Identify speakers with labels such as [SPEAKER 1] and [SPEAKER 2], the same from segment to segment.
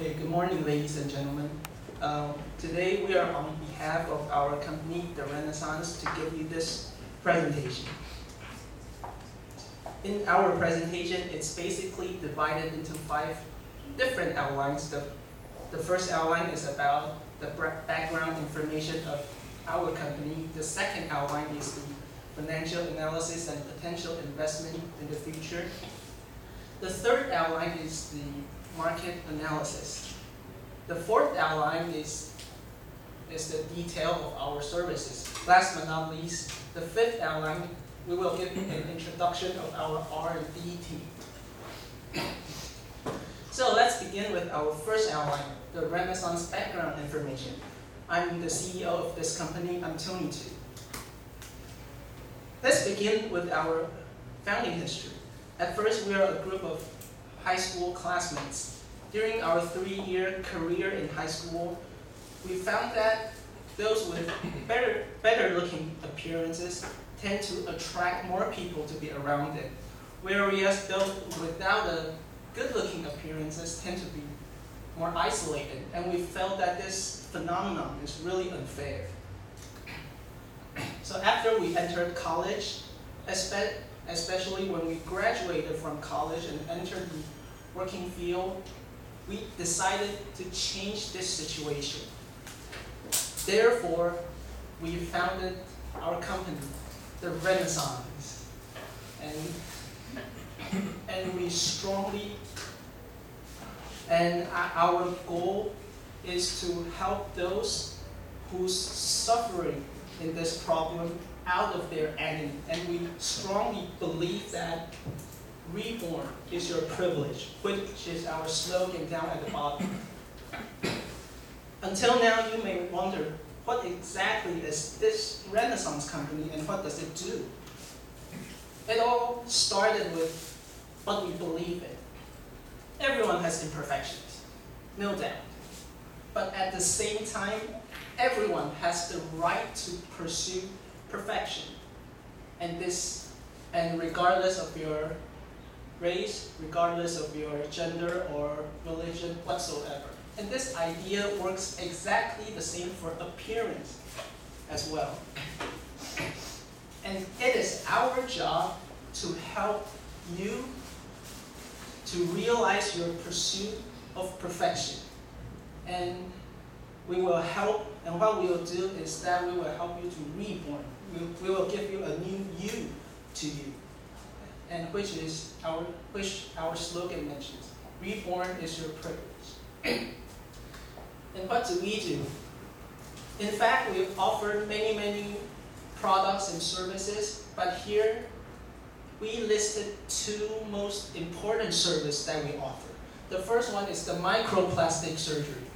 [SPEAKER 1] Okay, good morning, ladies and gentlemen. Today we are on behalf of our company, The Renaissance, to give you this presentation. In our presentation, it's basically divided into 5 different outlines. The first outline is about the background information of our company. The second outline is the financial analysis and potential investment in the future. The third outline is the market analysis. The fourth outline is the detail of our services. Last but not least, the fifth outline, we will give an introduction of our R&D team. So let's begin with our first outline, the Renaissance background information. I'm the CEO of this company, I'm Tony Tu. Let's begin with our founding history. At first, we are a group of high school classmates. During our 3-year career in high school, we found that those with better looking appearances tend to attract more people to be around them, whereas those without a good looking appearances tend to be more isolated, and we felt that this phenomenon is really unfair. So after we entered college, especially when we graduated from college and entered the working field, we decided to change this situation. Therefore, we founded our company, the Renaissance, and our goal is to help those who's suffering in this problem out of their agony. And we strongly believe that reborn is your privilege, which is our slogan down at the bottom. Until now, you may wonder, what exactly is this Renaissance company and what does it do? It all started with what we believe in. Everyone has imperfections, no doubt. But at the same time, everyone has the right to pursue perfection. And regardless of your race, regardless of your gender or religion whatsoever. And this idea works exactly the same for appearance as well. And it is our job to help you to realize your pursuit of perfection. And we will help, and what we will do is that we will help you to reborn. We will give you a new you to you, and which our slogan mentions. Reborn is your privilege. And what do we do? In fact, we've offered many products and services, but here we listed 2 most important services that we offer. The first one is the microplastic surgery.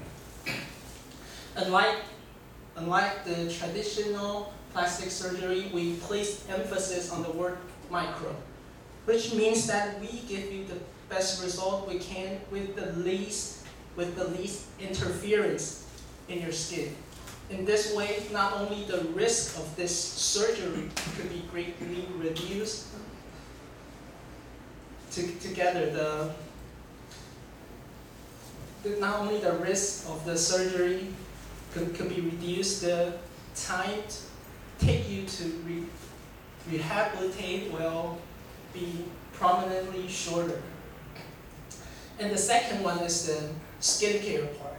[SPEAKER 1] Unlike the traditional plastic surgery, we place emphasis on the word micro, which means that we give you the best result we can with the least interference in your skin. In this way, not only the risk of this surgery could be greatly reduced, not only the risk of the surgery could be reduced, the time take you to rehabilitate will be prominently shorter. And the second one is the skincare part.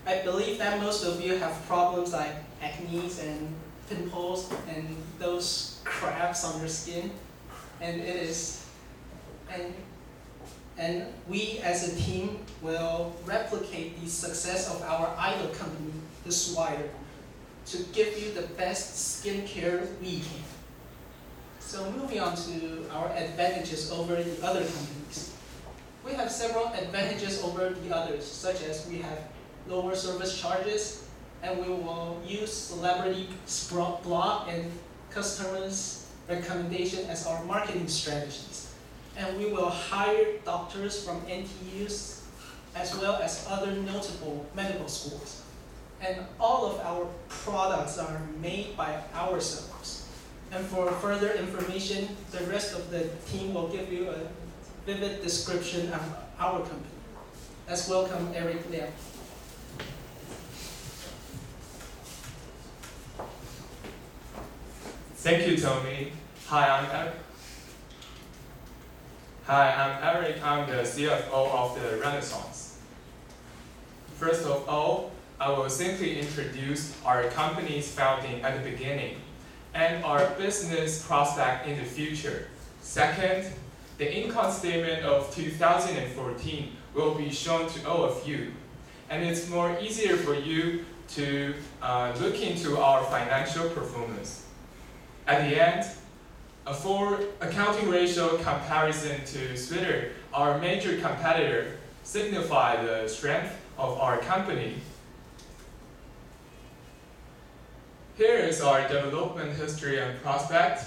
[SPEAKER 1] I believe that most of you have problems like acne and pimples and those cracks on your skin, and we as a team will replicate the success of our idol company, the Swire, to give you the best skincare we can. So moving on to our advantages over the other companies. We have several advantages over the others, such as we have lower service charges, and we will use celebrity blog and customers' recommendation as our marketing strategies. And we will hire doctors from NTUs as well as other notable medical schools. And all of our products are made by ourselves. And for further information, the rest of the team will give you a vivid description of our company. Let's welcome Eric Liao.
[SPEAKER 2] Thank you, Tony. Hi, I'm Eric. I'm the CFO of the Renaissance. First of all, I will simply introduce our company's founding at the beginning and our business prospect in the future. Second, the income statement of 2014 will be shown to all of you, and it's more easier for you to look into our financial performance. At the end, for accounting ratio comparison to Twitter, our major competitor, signify the strength of our company. Here is our development history and prospect.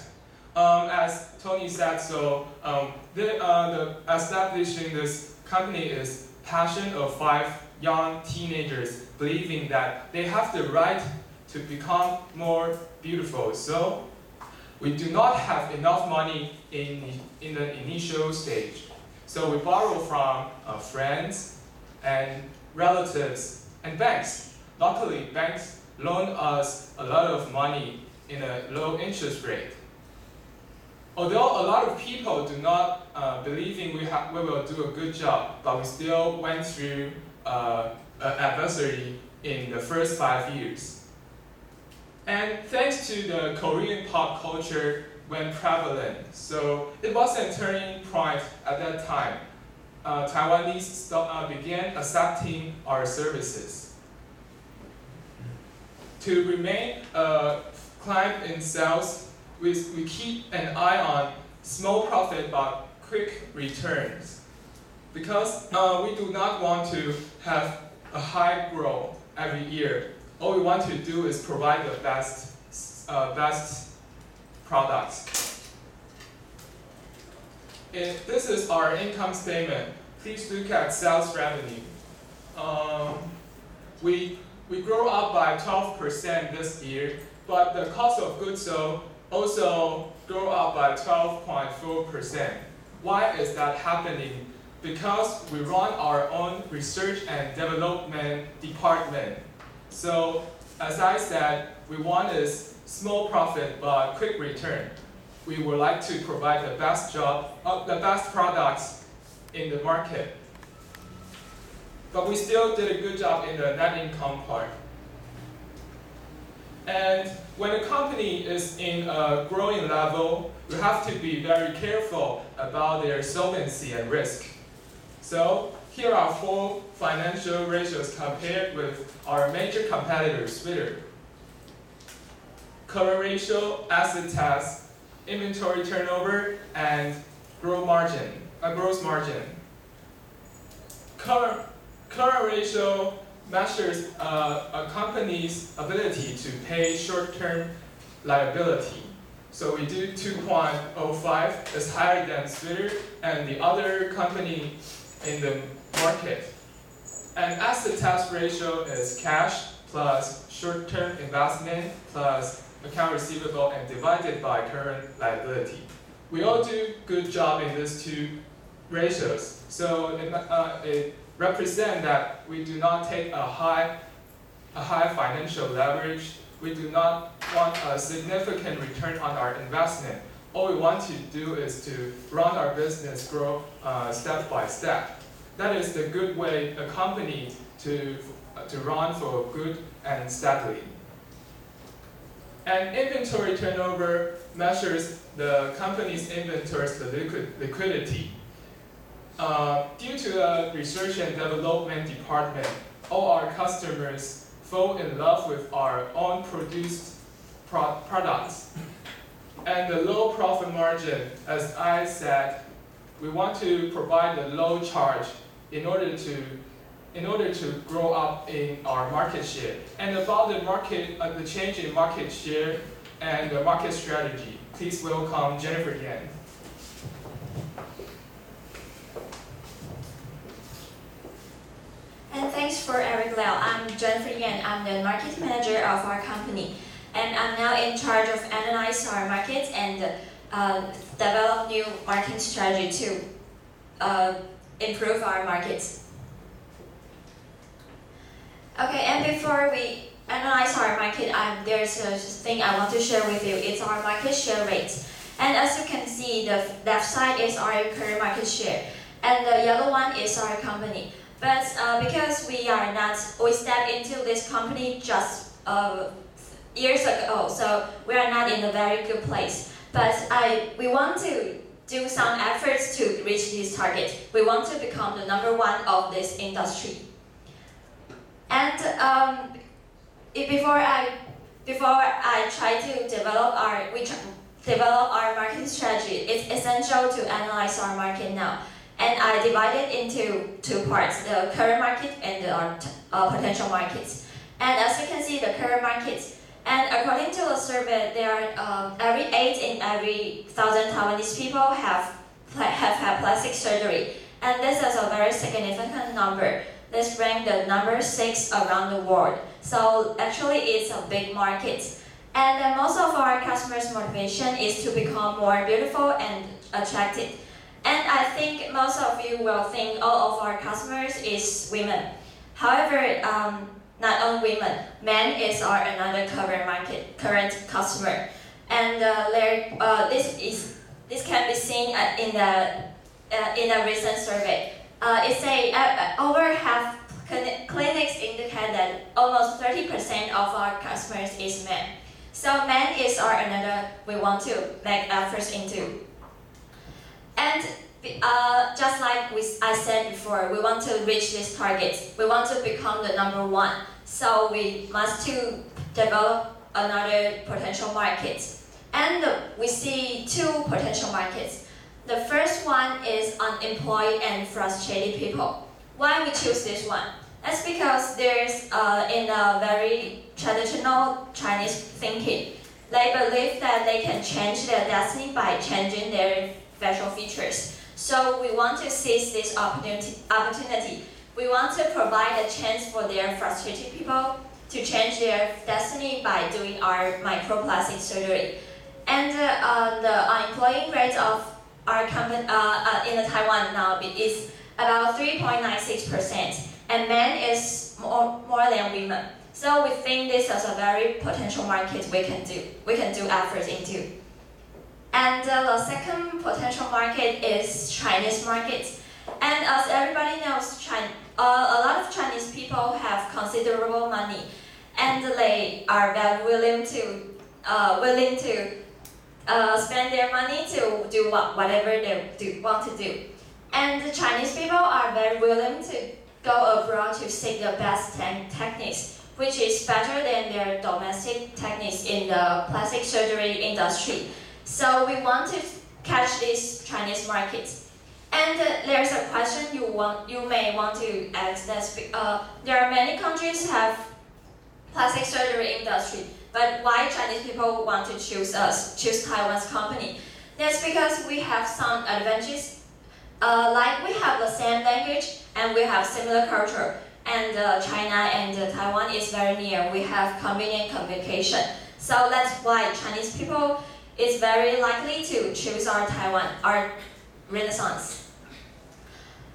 [SPEAKER 2] As Tony said, the establishing this company is passion of 5 young teenagers believing that they have the right to become more beautiful. So we do not have enough money in the initial stage. So we borrow from friends and relatives and banks. Luckily, banks loan us a lot of money in a low interest rate. Although a lot of people do not believe we will do a good job, but we still went through adversity in the first 5 years. And thanks to the Korean pop culture went prevalent, so it was a turning point at that time. Taiwanese began accepting our services. To remain a client in sales, we keep an eye on small profit but quick returns, because we do not want to have a high growth every year. All we want to do is provide the best products. This is our income statement. Please look at sales revenue. We grow up by 12% this year, but the cost of goods sold also grow up by 12.4%. Why is that happening? Because we run our own research and development department. So, as I said, we want is small profit but quick return. We would like to provide the best products in the market. But we still did a good job in the net income part. And when a company is in a growing level, we have to be very careful about their solvency and risk. So, here are 4 financial ratios compared with our major competitors, Twitter. Current ratio, asset test, inventory turnover, and gross margin. Current ratio measures a company's ability to pay short-term liability. So we do 2.05, is higher than Twitter and the other company in the market. And asset test ratio is cash plus short-term investment plus account receivable and divided by current liability. We all do good job in these 2 ratios. So it represents that we do not take a high financial leverage. We do not want a significant return on our investment. All we want to do is to run our business, grow step by step. That is the good way a company to run for good and steadily. And inventory turnover measures the company's inventory's liquidity. Due to the research and development department, all our customers fall in love with our own produced products. And the low profit margin, as I said, we want to provide a low charge in order to grow up in our market share. And about the change in market share and the market strategy, please welcome Jennifer Yan.
[SPEAKER 3] And thanks for Eric Liao. I'm Jennifer Yan. I'm the market manager of our company. And I'm now in charge of analyze our markets and develop new marketing strategy to improve our markets. Okay, and before we analyze our market, there's a thing I want to share with you. It's our market share rate. And as you can see, the left side is our current market share, and the yellow one is our company. But because we stepped into this company just years ago, so we are not in a very good place. But we want to do some efforts to reach this target. We want to become the #1 of this industry. And before I try to develop our marketing strategy, it's essential to analyze our market now. And I divide it into 2 parts, the current market and our potential markets. And as you can see, the current markets, and according to a survey, there are every 8 in every 1,000 Taiwanese people have had plastic surgery. And this is a very significant number. This ranks the number 6 around the world. So actually it's a big market. And most of our customers' motivation is to become more beautiful and attractive. And I think most of you will think all of our customers is women. However, not only women, men is another current customer. And this can be seen in a recent survey. It says over half clinics indicate that almost 30% of our customers is men. So men is another we want to make efforts into. And just like I said before, we want to reach this target. We want to become the #1. So we must to develop another potential market. And we see 2 potential markets. The first one is unemployed and frustrated people. Why we choose this one? That's because there's in a very traditional Chinese thinking, they believe that they can change their destiny by changing their facial features. So we want to seize this opportunity. We want to provide a chance for their frustrated people to change their destiny by doing our microplastic surgery. And the unemployment rate of our company in Taiwan now is about 3.96%, and men is more than women. So we think this is a very potential market we can do efforts into. And the second potential market is Chinese market. And as everybody knows, a lot of Chinese people have considerable money, and they are very willing to spend their money to do whatever they want to do. And the Chinese people are very willing to go abroad to seek the best techniques, which is better than their domestic techniques in the plastic surgery industry. So we want to catch these Chinese markets. And there's a question you may want to ask that there are many countries have plastic surgery industry, but why Chinese people want to choose Taiwan's company? That's because we have some advantages, like we have the same language and we have similar culture, and China and Taiwan is very near. We have convenient communication. So that's why Chinese people is very likely to choose our Renaissance.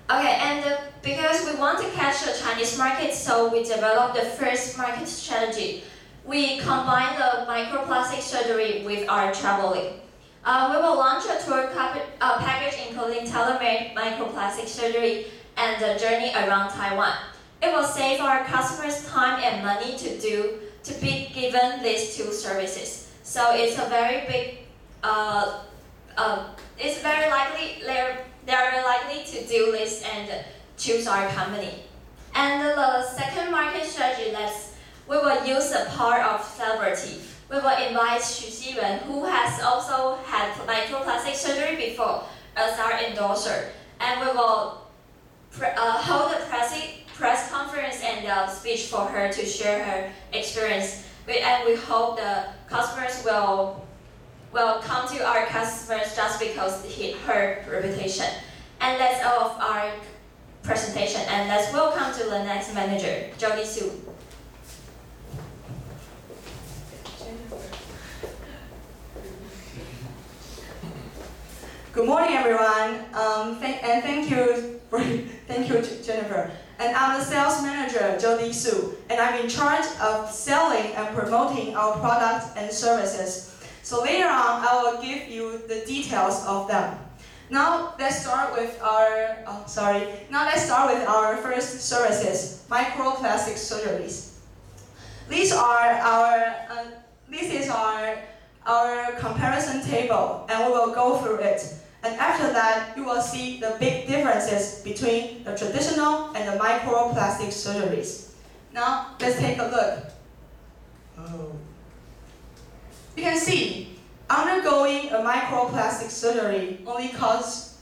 [SPEAKER 3] Okay, and because we want to catch the Chinese market, so we developed the first market strategy. We combine the microplastic surgery with our traveling. We will launch a tour package including tailor-made microplastic surgery and the journey around Taiwan. It will save our customers time and money to be given these 2 services. So it's a very big. It's very likely they are very likely to do this and choose our company. And the second market strategy, we will use the power of celebrity. We will invite Xu Xiyuan, who has also had microplastic surgery before, as our endorser. And we will hold a press conference and a speech for her to share her experience. And we hope the customers will come to our customers just because her reputation. And that's all of our presentation. And let's welcome to the next manager, Jody Su.
[SPEAKER 4] Good morning, everyone. Thank you, Jennifer. And I'm the sales manager, Jody Su, and I'm in charge of selling and promoting our products and services. So later on, I will give you the details of them. Now let's start with our first services, microplastic surgeries. This is our comparison table, and we will go through it. And after that, you will see the big differences between the traditional and the microplastic surgeries. Now, let's take a look. You can see, undergoing a microplastic surgery only takes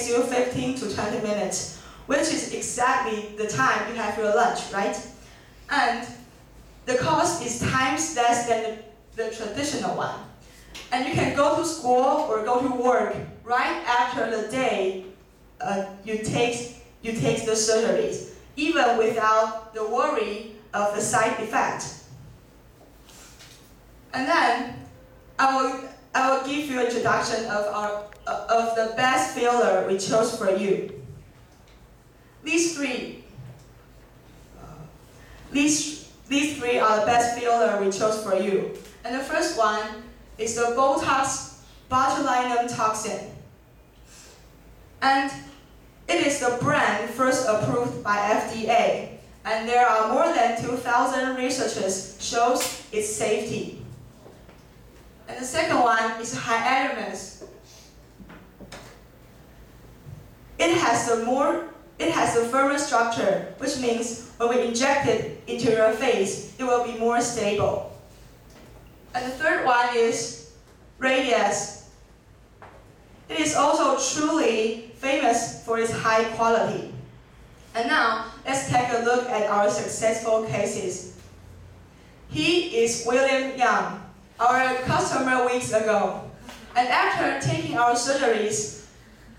[SPEAKER 4] you 15 to 20 minutes, which is exactly the time you have your lunch, right? And the cost is times less than the traditional one. And you can go to school or go to work right after the day you take the surgeries, even without the worry of the side effect. And then I will give you an introduction of the best filler we chose for you. These three are the best filler we chose for you. And the first one is the Botox botulinum toxin. And it is the brand first approved by FDA. And there are more than 2,000 researchers shows its safety. And the second one is Hyaluronic. It has a firmer structure, which means when we inject it into your face, it will be more stable. And the third one is Radius. It is also truly famous for its high quality. And now, let's take a look at our successful cases. He is William Young, our customer weeks ago. And after taking our surgeries,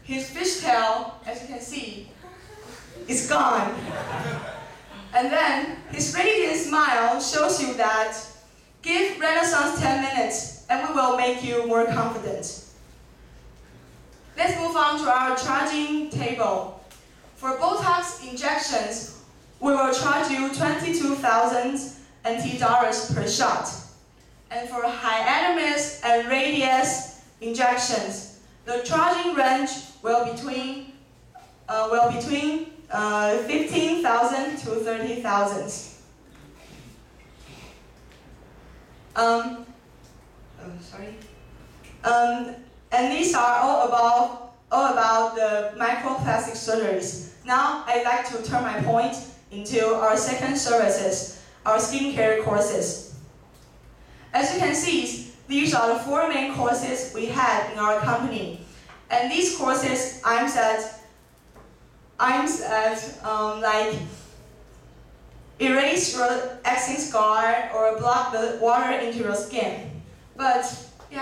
[SPEAKER 4] his fishtail, as you can see, is gone. And then his radiant smile shows you that give Renaissance 10 minutes and we will make you more confident. Let's move on to our charging table. For Botox injections, we will charge you 22,000 NT dollars per shot. And for Hyaluronic and Radius injections, the charging range will between 15,000 to 30,000. And these are all about the microplastic surgeries. Now I'd like to turn my point into our second services, our skincare courses. As you can see, these are the 4 main courses we had in our company. And these courses aims at like erase your acne scar or block the water into your skin. But you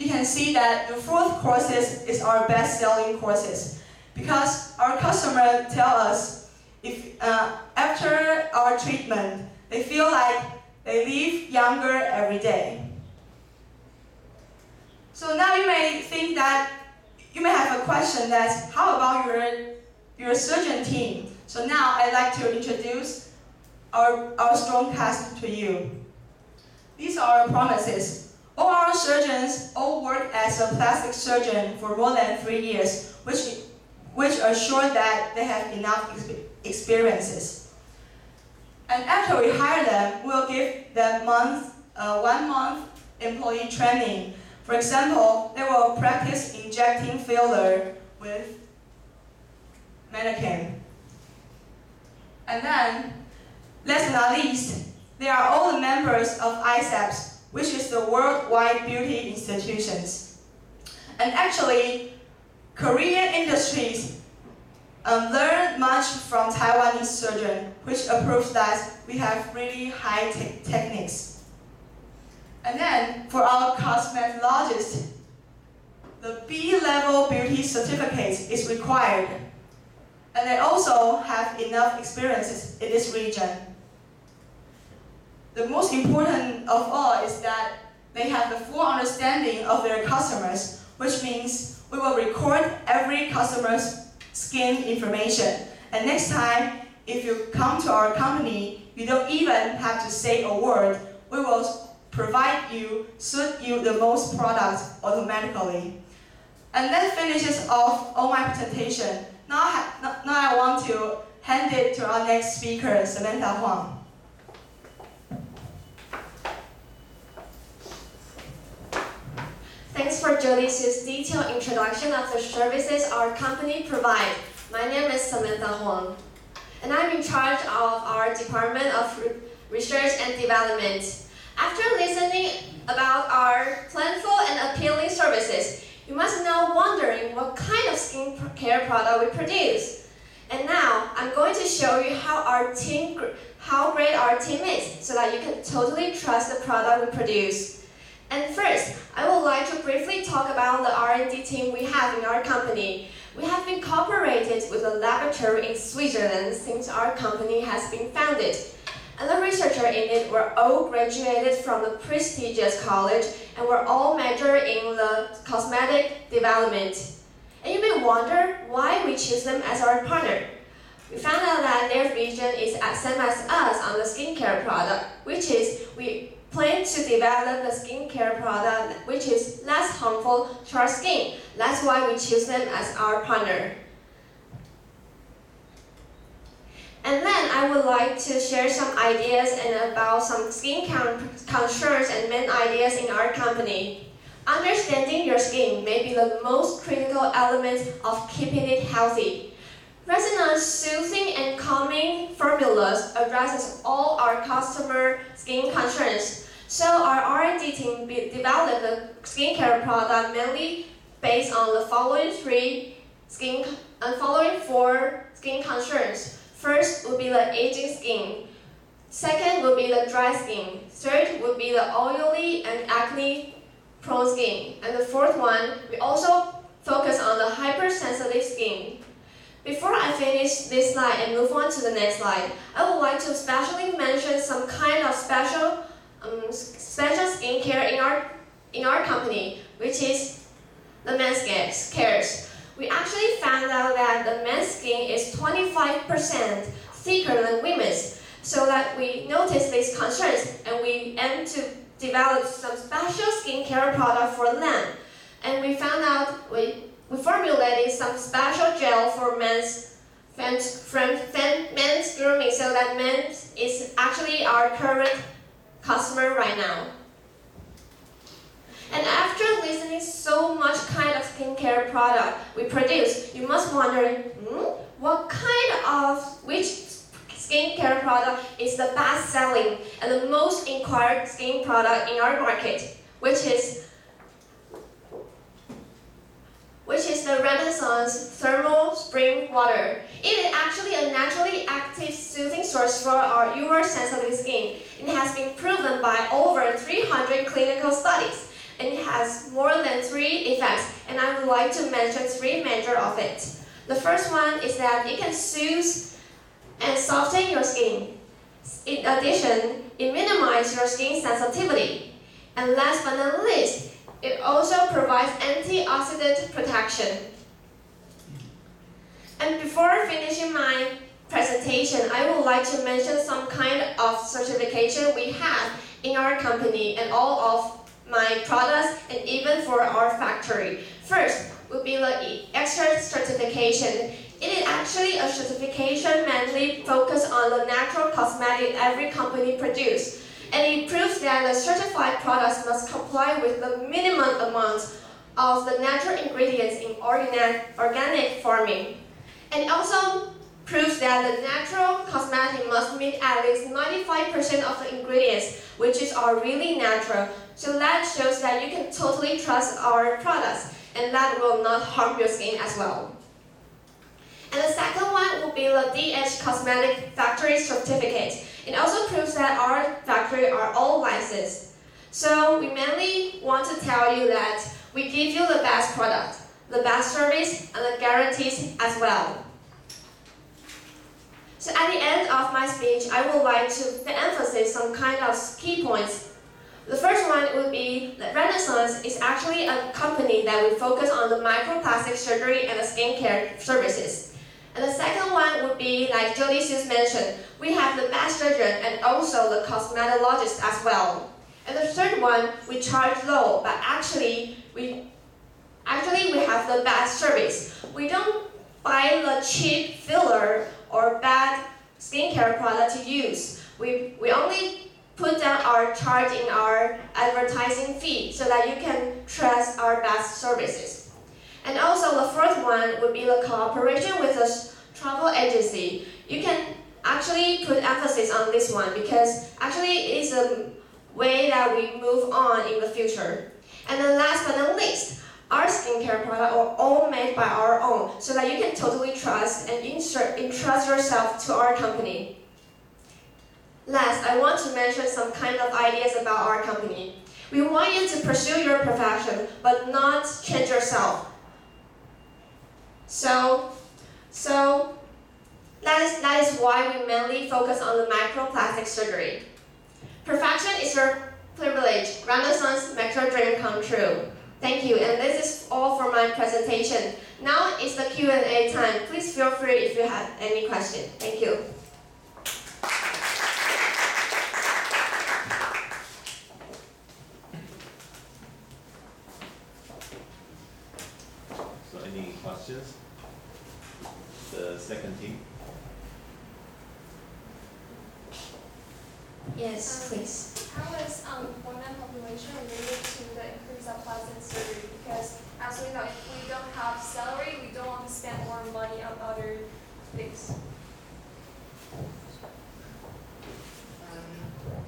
[SPEAKER 4] can see that the 4th courses is our best-selling courses because our customers tell us if after our treatment they feel like they live younger every day. So now you may think that you may have a question that's how about your surgeon team? So now I'd like to introduce our strong cast to you. These are our promises. All our surgeons all work as a plastic surgeon for more than 3 years, which assure that they have enough experiences. And after we hire them, we'll give them 1 month employee training. For example, they will practice injecting filler with mannequin. And then, last but not least, they are all the members of ISAPS, which is the worldwide beauty institutions. And actually, Korean industries learn much from Taiwanese surgeon, which proves that we have really high techniques. And then, for our cosmetologists, the B-level beauty certificate is required. And they also have enough experiences in this region. The most important of all is that they have the full understanding of their customers, which means we will record every customer's skin information And next time, if you come to our company, you don't even have to say a word. We will provide you, suit you the most products automatically. And that finishes off all my presentation. Now I want to hand it to our next speaker, Samantha Huang.
[SPEAKER 5] Thanks for Jolie's detailed introduction of the services our company provides. My name is Samantha Huang, and I'm in charge of our Department of Research and Development. After listening about our plentiful and appealing services, you must now wondering what kind of skincare product we produce. And now I'm going to show you how great our team is, so that you can totally trust the product we produce. And first, I would like to briefly talk about the R&D team we have in our company. We have been cooperated with a laboratory in Switzerland since our company has been founded. And the researchers in it were all graduated from the prestigious college and were all majored in the cosmetic development. And you may wonder why we choose them as our partner. We found out that their vision is as same as us on the skincare product, which is we plan to develop the skincare product which is less harmful to our skin. That's why we choose them as our partner. And then I would like to share some ideas and about some skin concerns and main ideas in our company. Understanding your skin may be the most critical element of keeping it healthy. Resonance soothing and calming formulas addresses all our customer skin concerns. So our R&D team developed the skincare product mainly based on the following four skin concerns. First would be the aging skin. Second would be the dry skin. Third would be the oily and acne-prone skin. And the fourth one, we also focus on the hypersensitive skin. Before I finish this slide and move on to the next slide, I would like to especially mention some kind of special skincare in our company, which is the men's cares. We actually found out that the men's skin is 25% thicker than women's, so that we noticed these concerns and we aim to develop some special skincare product for them. And we found out we formulated some special gel for men's grooming, so that men is actually our current customer right now. And after listening so much kind of skincare product we produce, you must wonder, which skincare product is the best selling and the most inquired skin product in our market, which is the Renaissance Thermal Spring Water. It is actually a naturally active soothing source for our UV-sensitive skin. It has been proven by over 300 clinical studies, and it has more than 3 effects, and I would like to mention 3 major of it. The first one is that it can soothe and soften your skin. In addition, it minimizes your skin sensitivity. And last but not least, it also provides antioxidant protection. And before finishing my presentation, I would like to mention some kind of certification we have in our company and all of my products and even for our factory. First would be the expert certification. It is actually a certification mainly focused on the natural cosmetic every company produces. And it proves that the certified products must comply with the minimum amount of the natural ingredients in organic farming. And it also proves that the natural cosmetic must meet at least 95% of the ingredients, which are really natural. So that shows that you can totally trust our products, and that will not harm your skin as well. And the second one will be the DH Cosmetic Factory Certificate. It also proves that our factory are all licensed. So we mainly want to tell you that we give you the best product, the best service, and the guarantees as well. So at the end of my speech, I would like to emphasize some kind of key points. The first one would be that Renaissance is actually a company that will focus on the microplastic surgery and the skincare services. And the second one would be, like Jody just mentioned, we have the best surgeon and also the cosmetologist as well. And the third one, we charge low, but actually we have the best service. We don't buy the cheap filler or bad skincare product to use. We only put down our charge in our advertising fee so that you can trust our best services. And also the fourth one would be the cooperation with a travel agency. You can actually put emphasis on this one because actually it is a way that we move on in the future. And then last but not least, our skincare products are all made by our own so that you can totally trust and entrust yourself to our company. Last, I want to mention some kind of ideas about our company. We want you to pursue your profession, but not change yourself. So that is why we mainly focus on the microplastic surgery. Perfection is your privilege. Renaissance makes your dream come true. Thank you, and this is all for my presentation. Now is the Q&A time. Please feel free if you have any questions. Thank you.
[SPEAKER 6] So any questions? The second team.
[SPEAKER 5] Yes, please.
[SPEAKER 7] How is unemployment population related to the increase of plastic surgery? Because as we know, if we don't have salary, we don't want to spend more money on other things.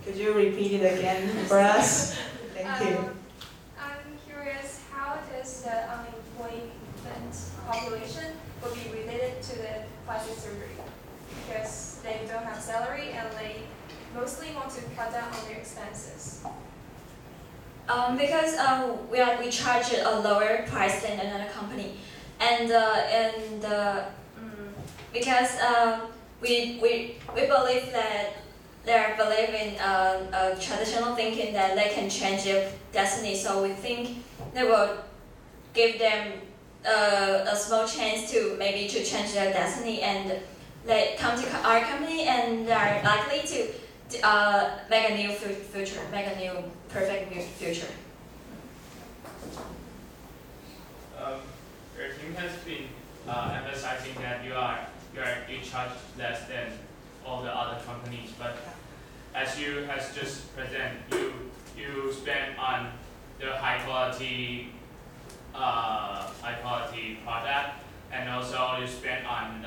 [SPEAKER 4] Could you repeat it again for us? Thank you.
[SPEAKER 7] I'm curious, how does the unemployment population will be related to the plastic surgery? Because they don't have salary and they mostly want to cut down on their expenses.
[SPEAKER 3] Because we charge a lower price than another company, and because we believe that they believe in traditional thinking that they can change their destiny. So we think they will give them a small chance to maybe to change their destiny, and they come to our company and they are likely to make a new future, make a new perfect new future.
[SPEAKER 8] Your team has been emphasizing that you charge less than all the other companies, but as you has just presented, you spend on the high quality product, and also you spend on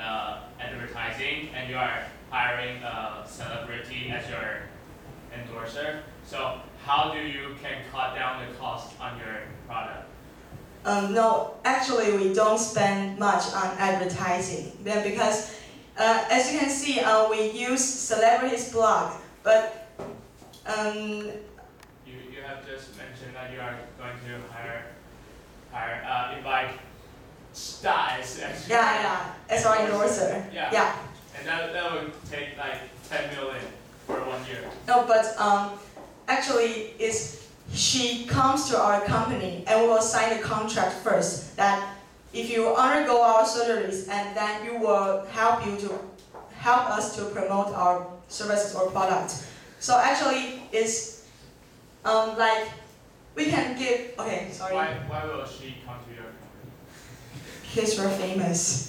[SPEAKER 8] advertising, and you are hiring a celebrity as your endorser. So how do you can cut down the cost on your product?
[SPEAKER 4] No, actually we don't spend much on advertising because as you can see, we use celebrities blog, but
[SPEAKER 8] you have just mentioned that you are going to invite stars as
[SPEAKER 4] as our endorser.
[SPEAKER 8] Yeah. And that would take like 10 million for 1 year.
[SPEAKER 4] No, but actually she comes to our company and we will sign a contract first that if you undergo our surgeries, and then you will help us to promote our services or products. So actually it's like we can give. Okay, sorry.
[SPEAKER 8] Why will she come to your company?
[SPEAKER 4] Because we're famous.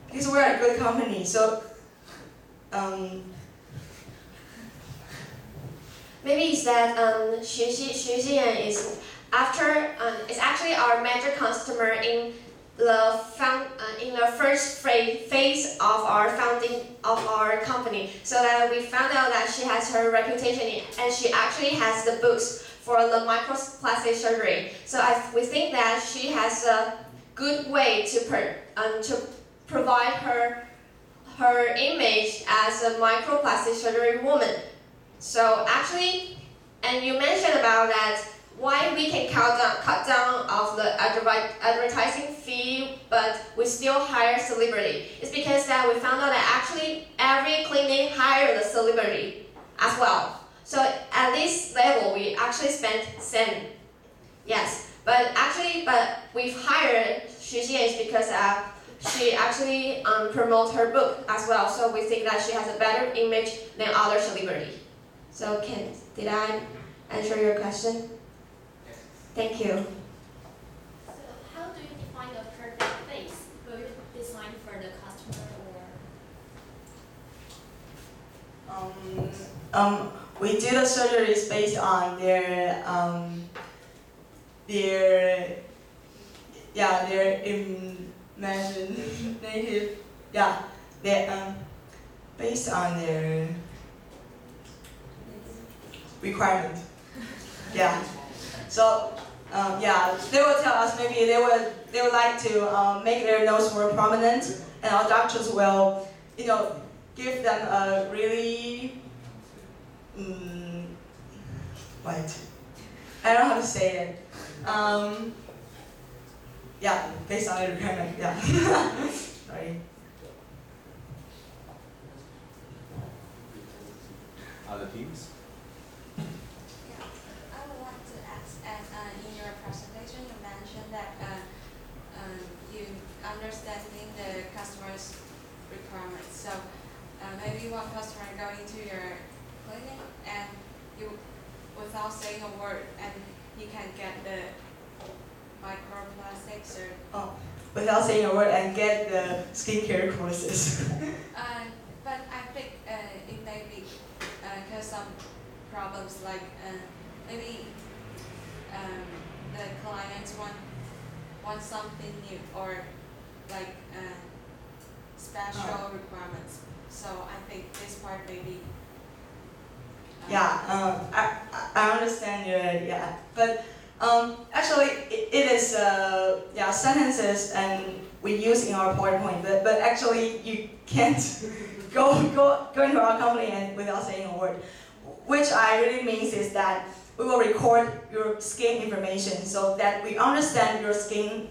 [SPEAKER 4] Because we're a good company. So
[SPEAKER 5] Maybe it's that Xu Xian is actually our major customer in the first phase of our founding of our company. So that we found out that she has her reputation and she actually has the books for the microplastic surgery. So we think that she has a good way to provide her image as a microplastic surgery woman. So actually, and you mentioned about that why we can cut down of the advertising fee, but we still hire celebrity. It's because that we found out that actually every clinic hire the celebrity as well. So at this level, we actually spend same. Yes, but we've hired Xu Xian is because she actually promotes her book as well. So we think that she has a better image than other celebrities. So did I answer your question?
[SPEAKER 8] Yes.
[SPEAKER 5] Thank you.
[SPEAKER 3] So how do you define the perfect face? Will you design for the customer or?
[SPEAKER 4] We do the surgeries based on their imaginative, based on their requirement. Yeah. So they will tell us maybe they would like to make their nose more prominent, and our doctors will, give them a really I don't know how to say it. Based on the requirement. Yeah. Sorry.
[SPEAKER 6] Other teams?
[SPEAKER 9] I would like to ask, in your presentation you mentioned that you understanding the customer's requirements. So maybe one customer going to your clinic and you, without saying a word, and you can get the microplastics or.
[SPEAKER 4] Without saying a word and get the skincare courses.
[SPEAKER 9] But I think it may be because some problems like maybe the clients want something new or like special requirements. So I think this part may be.
[SPEAKER 4] I understand your but actually it is sentences and we use in our PowerPoint, but actually you can't go into our company and without saying a word. Which I really means is that we will record your skin information so that we understand your skin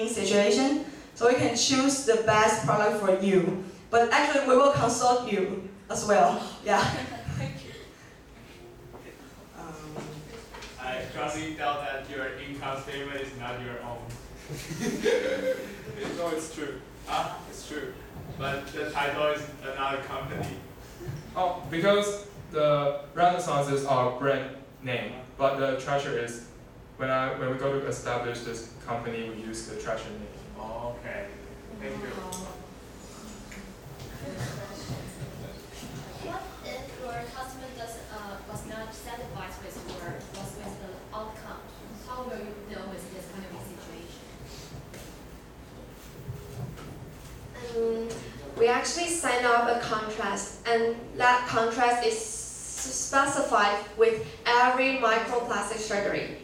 [SPEAKER 4] situation, so we can choose the best product for you. But actually we will consult you as well. Yeah.
[SPEAKER 8] I strongly doubt that your income statement is not your own.
[SPEAKER 2] No, it's true. It's true.
[SPEAKER 8] But the title is another company.
[SPEAKER 2] Oh, because the Renaissance is our brand name, but the treasure is when we go to establish this company, we use the treasure name.
[SPEAKER 8] Oh, okay. Thank you.
[SPEAKER 3] What if your customer was not satisfied with the outcome? How will you deal with this kind of situation?
[SPEAKER 5] We actually sign up a contract, and that contract is specified with every microplastic surgery.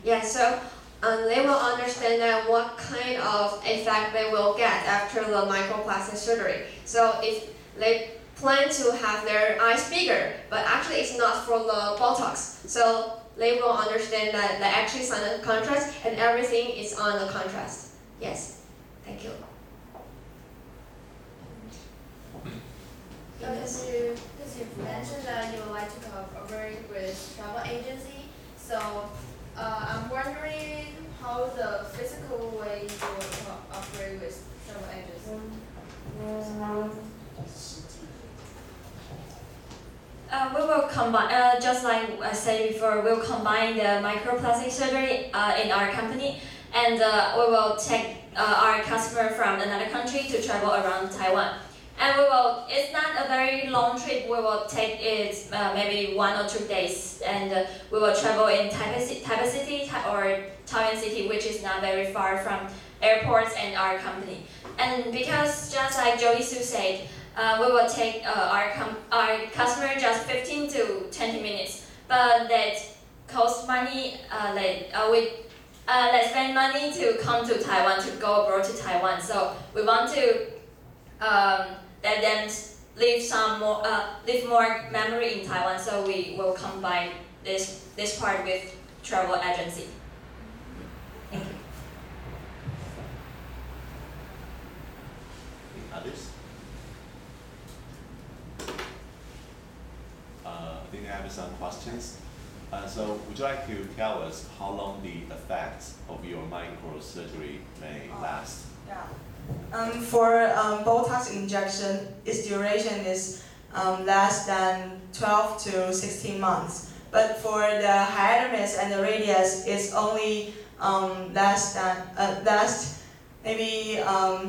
[SPEAKER 5] Yeah, so they will understand that what kind of effect they will get after the microplastic surgery. So if they plan to have their eyes bigger, but actually it's not for the Botox, so they will understand that they actually sign a contract and everything is on the contract. Yes, thank you.
[SPEAKER 3] Because you mentioned that you would like to cooperate with travel agency, so I'm wondering how the physical way you will cooperate with travel agency. We will combine, just like I said before, we'll combine the microplastic surgery in our company, and we will take our customer from another country to travel around Taiwan. And it's not a very long trip, we will take it maybe 1 or 2 days, and we will travel in Taipei City or Taoyuan City, which is not very far from airports and our company. And because just like Jody Sue said, we will take our customer just 15 to 20 minutes, but that costs money, they spend money to come to Taiwan, to go abroad to Taiwan. So we want to let them leave more memory in Taiwan. So we will combine this part with travel agency. Thank you.
[SPEAKER 6] Others? I think I have some questions. So would you like to tell us how long the effects of your microsurgery may last?
[SPEAKER 4] Yeah. For Botox injection, its duration is less than 12 to 16 months. But for the hydermis and the radius, it's only last maybe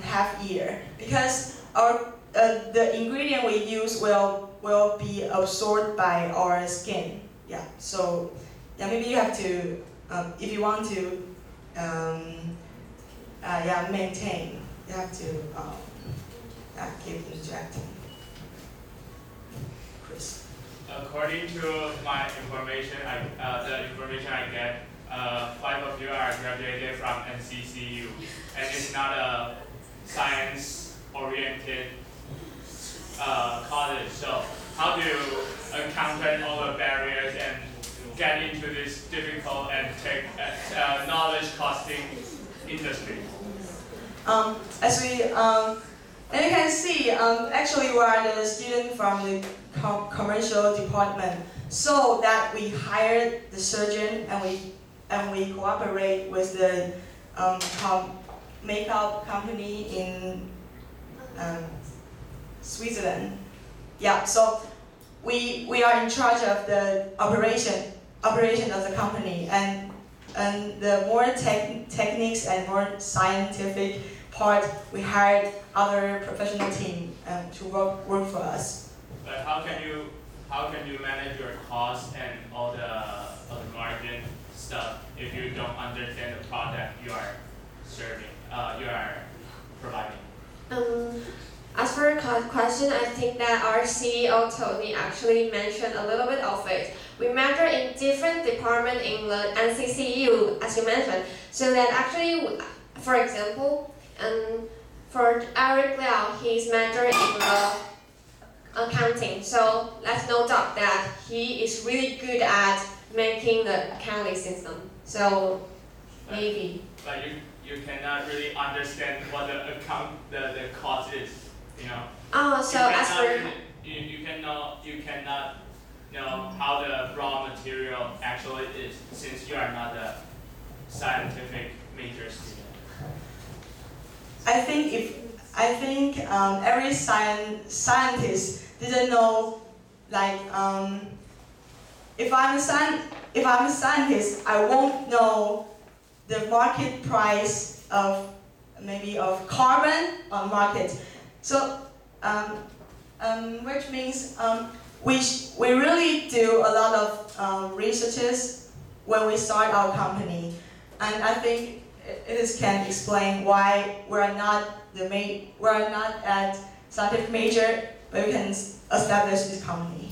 [SPEAKER 4] half year, because the ingredient we use will be absorbed by our skin. Yeah. So yeah, maybe you have to if you want to maintain, you have to keep injecting. Chris.
[SPEAKER 8] According to my information, the information I get, 5 of you are graduated from NCCU, and it's not a science-oriented college. So how do you encounter all the barriers and get into this difficult and knowledge costing industry?
[SPEAKER 4] As you can see, actually we are the student from the commercial department, so that we hired the surgeon and we cooperate with the makeup company in Switzerland. Yeah, so we are in charge of the operation of the company, and the more techniques and more scientific part, we hired other professional team to work for us.
[SPEAKER 8] But how can you manage your costs and all the margin stuff if you don't understand the product you are serving, you are providing?
[SPEAKER 5] As for the question, I think that our CEO Tony actually mentioned a little bit of it. We major in different departments in the NCCU, as you mentioned, so that actually, for example, for Eric Liao, he's majoring in the accounting. So let's no doubt that he is really good at making the accounting system. So maybe.
[SPEAKER 8] But you cannot really understand what the cost is, you know.
[SPEAKER 5] Oh, so as for
[SPEAKER 8] you cannot know how the raw material actually is, since you are not a scientific major student.
[SPEAKER 4] I think every scientist didn't know, like, if I'm a scientist, I won't know the market price of carbon on market. So which means we really do a lot of researches when we start our company, and I think it can explain why we're not at scientific major, but we can establish this company.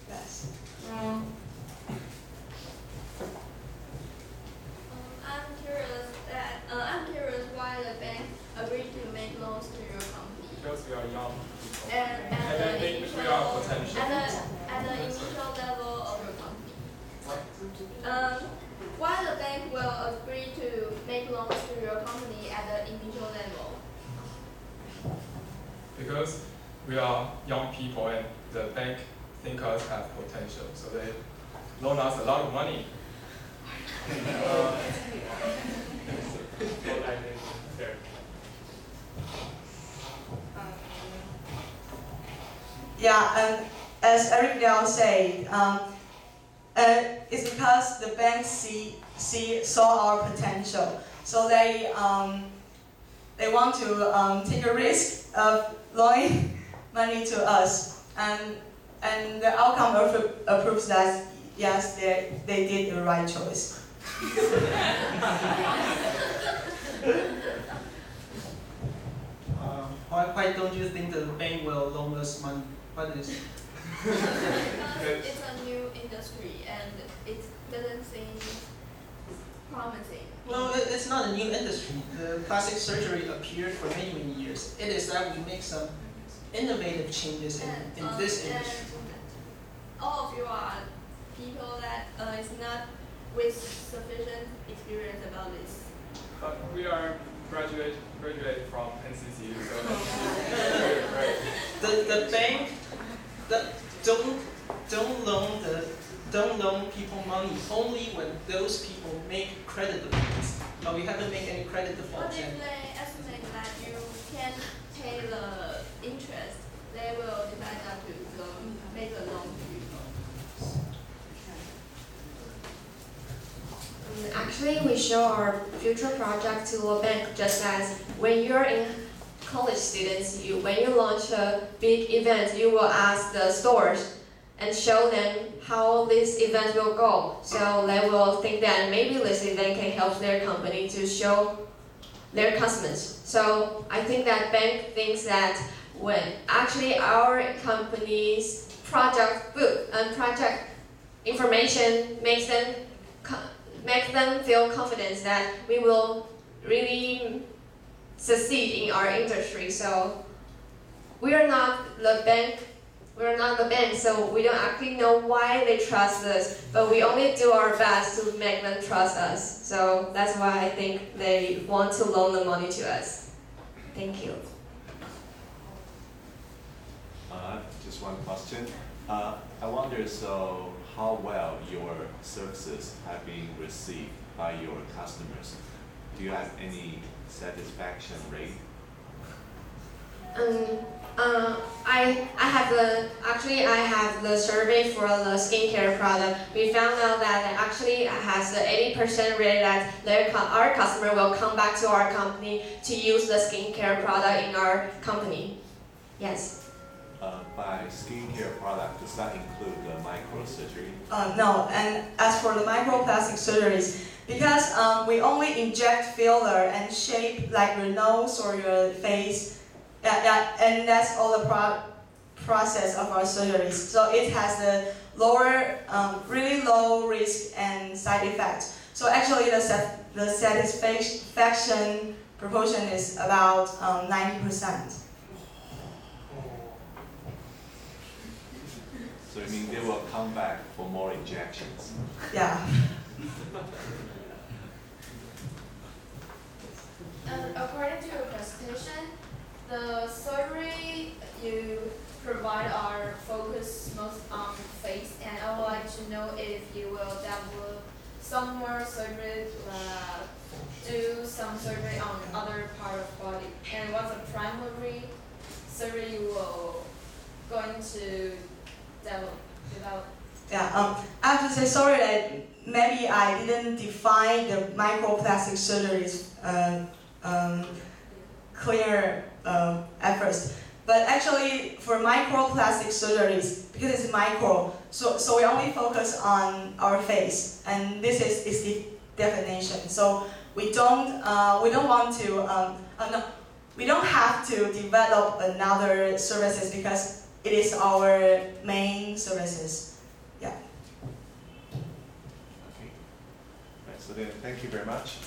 [SPEAKER 4] Yes.
[SPEAKER 10] I'm curious why the bank agreed to make loans to your company.
[SPEAKER 2] Because we are young people.
[SPEAKER 10] And
[SPEAKER 2] they think we are potential.
[SPEAKER 10] at the initial level of your company. Why the bank will agree to make loans to your company at the initial level?
[SPEAKER 2] Because we are young people and the bank think us have potential, so they loan us a lot of money.
[SPEAKER 4] Yeah, and as Eric Liao said, it's because the bank saw our potential, so they want to take a risk of loaning money to us, and the outcome proves that yes, they did the right choice.
[SPEAKER 1] Why don't you think the bank will loan us money? What is?
[SPEAKER 10] Because it's a new industry and it doesn't seem promising.
[SPEAKER 1] Well, it's not a new industry. The plastic surgery appeared for many years. It is that we make some innovative changes in this industry.
[SPEAKER 10] All of you are people that is not with sufficient experience about this.
[SPEAKER 2] But we are graduated from NCCU, so
[SPEAKER 1] the bank don't loan people money only when those people make credit defaults. But we haven't made any credit defaults.
[SPEAKER 10] What if they estimate that you can pay the interest, they will decide not to make the loan to you.
[SPEAKER 5] Actually, we show our future project to a bank just as when you're in college students, when you launch a big event, you will ask the stores and show them how this event will go. So they will think that maybe this event can help their company to show their customers. So I think that bank thinks that when actually our company's project book and project information makes them feel confident that we will really succeed in our industry. So we are not the bank, so we don't actually know why they trust us, but we only do our best to make them trust us. So that's why I think they want to loan the money to us. Thank you.
[SPEAKER 6] Just one question. I wonder, so how well your services have been received by your customers? Do you have any satisfaction rate?
[SPEAKER 5] I have the survey for the skincare product. We found out that actually it has the 80% rate that our customer will come back to our company to use the skincare product in our company. Yes.
[SPEAKER 6] By skincare product, does that include the microsurgery?
[SPEAKER 4] No, and as for the microplastic surgeries, because we only inject filler and shape like your nose or your face, and that's all the process of our surgeries. So it has the lower, really low risk and side effects. So actually the satisfaction proportion is about 90%.
[SPEAKER 6] So you mean they will come back for more injections?
[SPEAKER 4] Yeah.
[SPEAKER 10] According to your presentation, the surgery you provide are focused most on face, and I would like to know if you will develop some more surgery, do some surgery on other part of body, and what's the primary surgery you will going to develop?
[SPEAKER 4] Yeah. I have to say sorry that maybe I didn't define the microplastic surgeries clear at first. But actually, for microplastic surgeries, because it's micro, so we only focus on our face, and this is the definition. So we don't want to we don't have to develop another services because it is our main services. Yeah.
[SPEAKER 6] Okay. Right, so then, thank you very much.